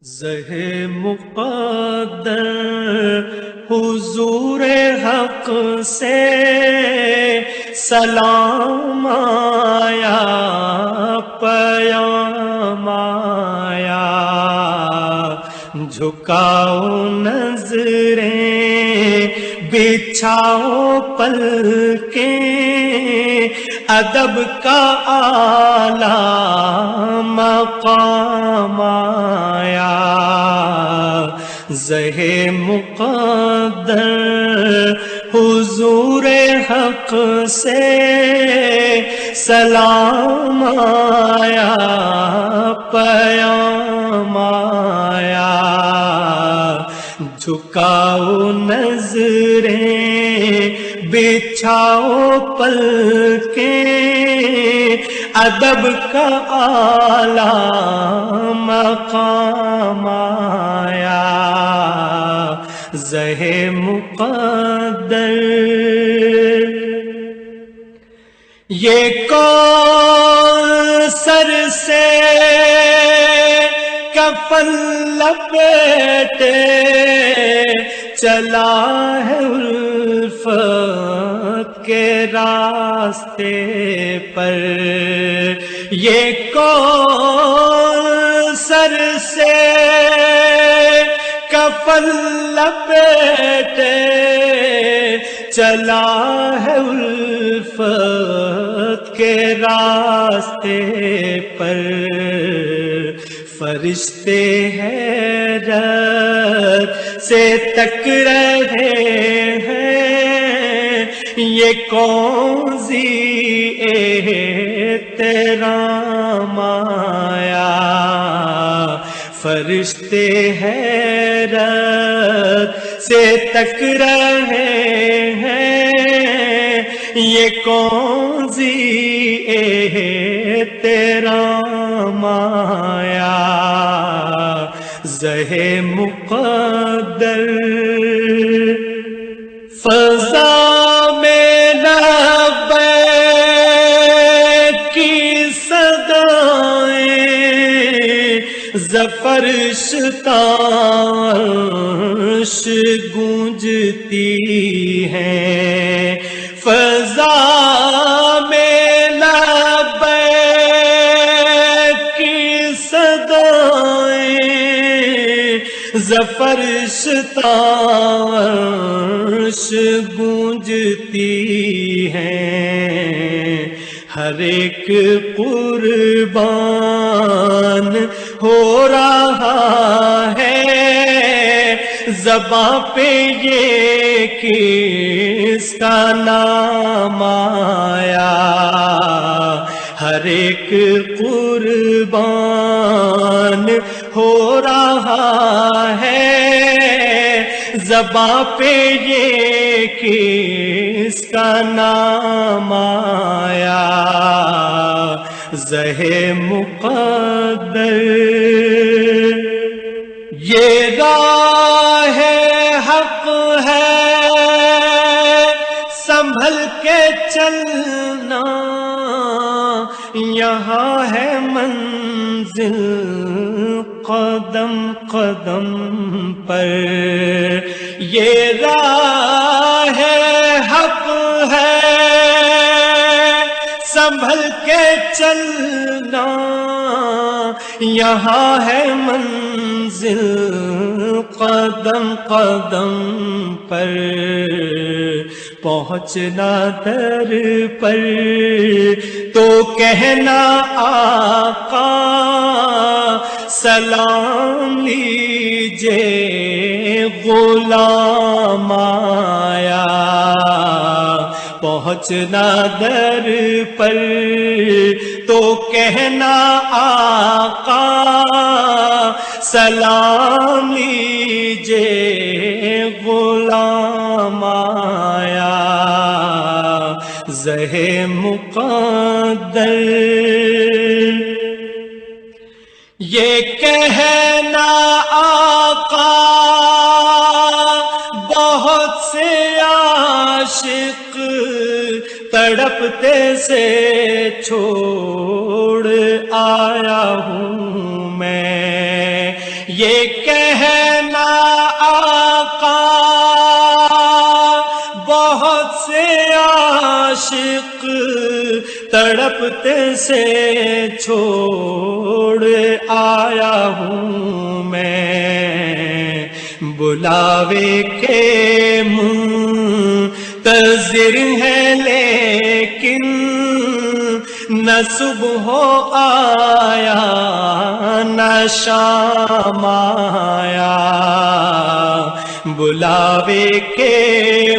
زہ مقدر حضور حق سے سلام آیا، پیام آیا، جھکاؤ نظریں بچھاؤ پلکیں، ادب کا اعلیٰ مقام آیا۔ زہ مقدر حضور حق سے سلام آیا، پیام آیا، جھکاؤ نظریں بچھاؤ پلکیں، ادب کا اعلیٰ مقام آیا۔ زہ مقدر یہ کون سر سے کفن لپیٹے چلا ہے الفت کے راستے پر، یہ کون سر سے کفن لپیٹے چلا ہے الفت کے راستے پر، فرشتے حیرت سے تک رہے ہیں، یہ کون سی احترام آیا۔ فرشتے حیرت سے تک رہے ہیں، یہ کون سی احترام آیا۔ زہ مقدر فضا میں لبیک کی صدائیں، زفرش تاش گونجتی ہیں، فضا میں لبیک کی صدائیں، زفرش تاش گونجتی ہیں، ہر ایک قربان ہو رہا ہے، زباں پہ یہ کس کا نام آیا۔ ہر ایک قربان ہو رہا ہے، زباں پہ یہ کس کا نام آیا۔ زہ مقدر یہ راہ حق ہے، سنبھل کے چلنا، یہاں ہے منزل قدم قدم پر، یہ راہ حق ہے، سنبھل کے چلنا، یہاں ہے منزل قدم قدم پر، پہنچنا در پر تو کہنا آقا سلام لیجے غلام آیا۔ پہنچنا در پر تو کہنا آقا سلام لیجے غلام آیا۔ زہ مقدر یہ کہنا آقا بہت سے عاشق تڑپتے سے چھوڑ آیا ہوں میں، یہ تڑپتے سے چھوڑ آیا ہوں میں، بلاوے کے منتظر ہے لیکن نہ صبح آیا نہ شام آیا، بلاوے کے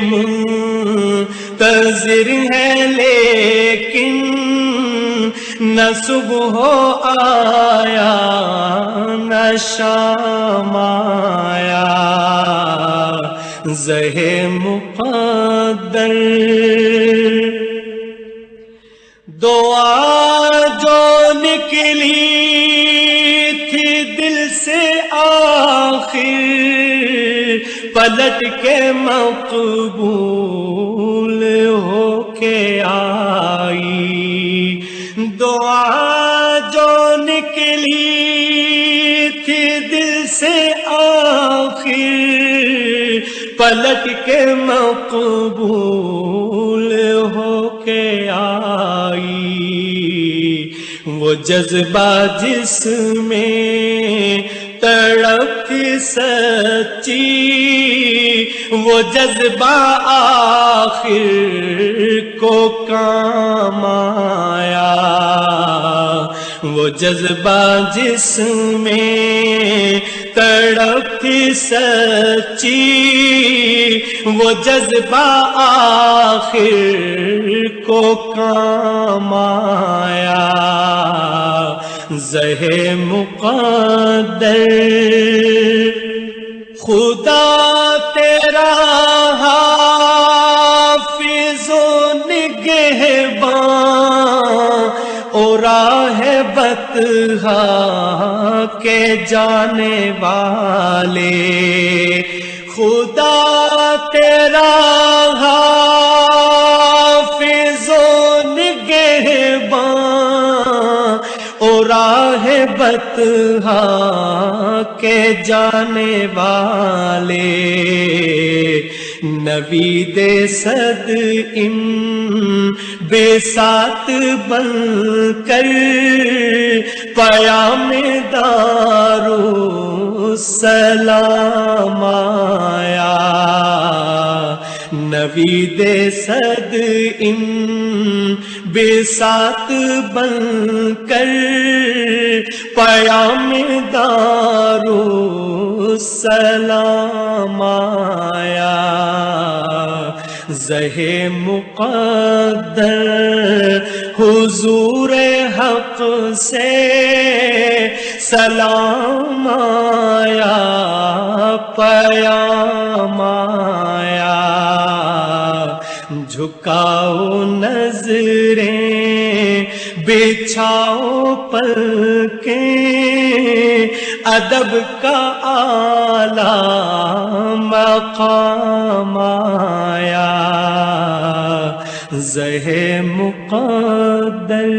منتظر ہے لیکن نہ صبح آیا نہ شام آیا، زہ مقدر دعا جو نکلی تھی دل سے آخر پلٹ کے مقبول ہو کے آئی، دعا جو نکلی تھی دل سے آخر پلٹ کے مقبول ہو کے آئی، وہ جذبہ جس میں تڑپ تھی سچی وہ جذبہ آخر کو کام آیا، وہ جذبہ جس میں تڑپ تھی سچی وہ جذبہ آخر کو کام آیا، زہ مقدر خدا تیرا حافظ و نگہباں اور راہ بطحا کے جانے والے، خدا تیرا حافظ و نگہباں اور راہ بطحا کے جانے والے، نوید صد ان بے ساتھ بن کر پیام دارالسلام آیا، نوید صد ان بے ساتھ بن کر پیام دارالسلام آیا، زہ مقدر حضور حق سے سلام آیا پیام آیا، جھکاؤ نظریں بچھاؤ پلکیں ادب کا اعلیٰ مقام آیا، زہ مقدر